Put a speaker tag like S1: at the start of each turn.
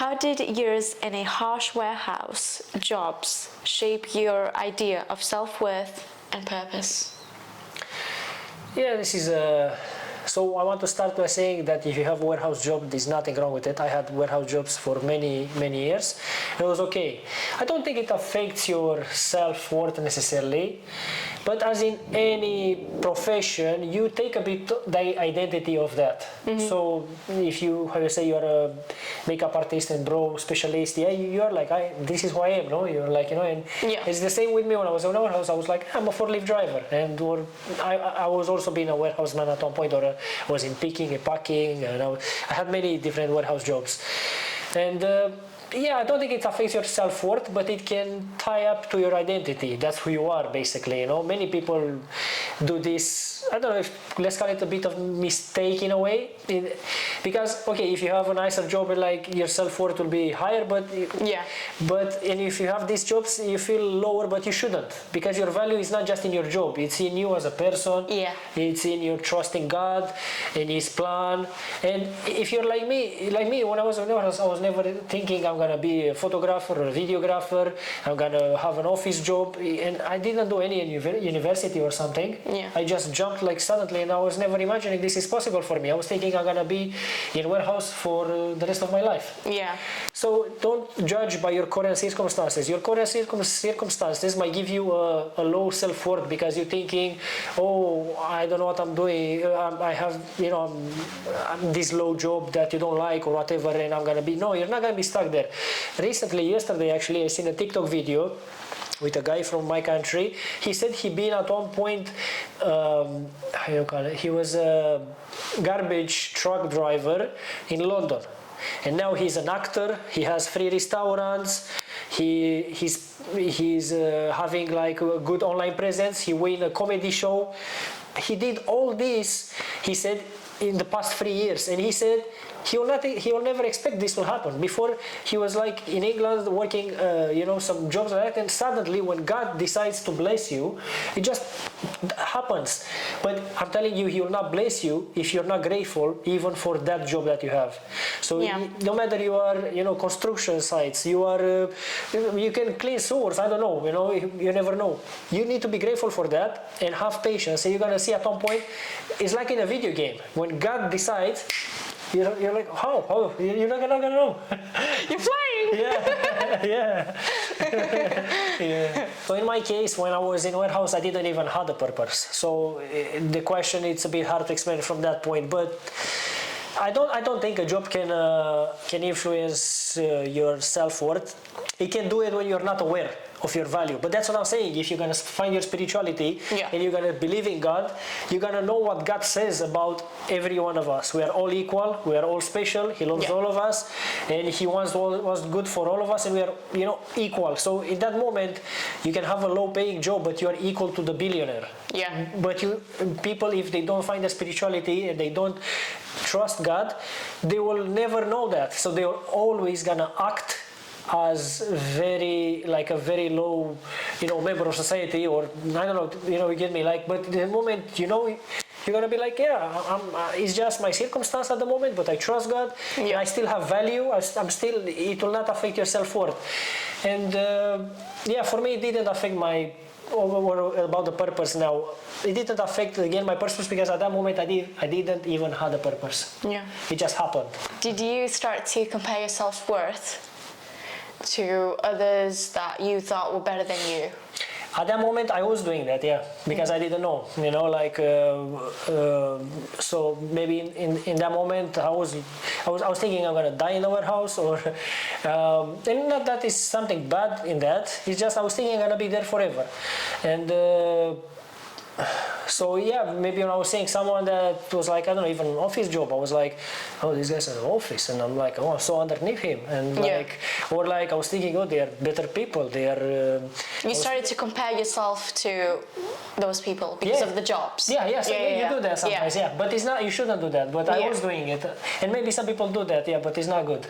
S1: How did years in a harsh warehouse jobs shape your idea of self-worth and purpose?
S2: Yeah, this is so I want to start by saying that if you have a warehouse job, there's nothing wrong with it. I had warehouse jobs for many years. It was okay. I don't think it affects your self-worth necessarily, but as in any profession, you take a bit the identity of that. So if you, how you say, you're a makeup artist and brow specialist, yeah, you're like, this is who I am, no? You're like, you know, and it's the same with me when I was in a warehouse. I was like, I'm a forklift driver, and I was also being a warehouse man at one point, or I was in picking and packing, and I had many different warehouse jobs, and yeah, I don't think it affects your self-worth, but it can tie up to your identity. That's who you are, basically. You know, many people do this. I don't know if let's call it a bit of mistake in a way, because okay, if you have a nicer job, like your self-worth will be higher, but and if you have these jobs, you feel lower, but you shouldn't, because your value is not just in your job; it's in you as a person. It's in your trust in God, in His plan. And if you're like me, when I was in North, I was never thinking I'm gonna be a photographer or a videographer. I'm gonna have an office job, and I didn't do any university or something. I just jumped like suddenly, and I was never imagining this is possible for me. I was thinking I'm gonna be in warehouse for the rest of my life. So don't judge by your current circumstances. Your current circumstances might give you a low self-worth because you're thinking, oh, I don't know what I'm doing. I have, you know, this low job that you don't like or whatever, and I'm gonna be. No, you're not gonna be stuck there. Recently, yesterday actually, I seen a TikTok video with a guy from my country. He said he been at one point, how you call it? He was a garbage truck driver in London, and now he's an actor. He has 3 restaurants. He's having like a good online presence. He win a comedy show. He did all this, he said, in the past 3 years, and he said he will never expect this will happen. Before, he was like in England working, you know, some jobs like that, and suddenly when God decides to bless you, it just happens. But I'm telling you, He will not bless you if you're not grateful even for that job that you have. So no matter you are, you know, construction sites, you are, you can clean sewers, I don't know, you know, you never know. You need to be grateful for that and have patience. And you're gonna see at one point, it's like in a video game, when God decides, you're like, how? You're not gonna know.
S1: You're flying!
S2: Yeah. So in my case, when I was in warehouse, I didn't even have a purpose. So the question, it's a bit hard to explain from that point. But I don't think a job can influence your self-worth. It can do it when you're not aware of your value. But that's what I'm saying. If you're gonna find your spirituality and you're gonna believe in God, you're gonna know what God says about every one of us. We are all equal. We are all special. He loves all of us, and He wants what's good for all of us, and we are, you know, equal. So in that moment, you can have a low-paying job, but you are equal to the billionaire. But people, if they don't find the spirituality and they don't trust God, they will never know that. So they are always gonna act as very low, you know, member of society, or I don't know, you know, you get me, like. But the moment, you know, you're gonna be like, it's just my circumstance at the moment, but I trust God, and I still have value. I'm still, it will not affect your self-worth. And for me, it didn't affect my about the purpose. Now, it didn't affect again my purpose, because at that moment I didn't even have a purpose. It just happened.
S1: Did you start to compare your self-worth to others that you thought were better than you?
S2: At that moment, I was doing that, because I didn't know, you know, like, so maybe in that moment, I was thinking I'm gonna die in the warehouse, or, and not that is something bad in that. It's just I was thinking I'm gonna be there forever, and. So maybe when I was seeing someone that was like, I don't know, even an office job, I was like, oh, this guy's in an office, and I'm like, oh, I'm so underneath him, and or like I was thinking, oh, they are better people. They are.
S1: You started to compare yourself to those people because of the jobs.
S2: So you do that sometimes, but it's not. You shouldn't do that. But I was doing it, and maybe some people do that, but it's not good.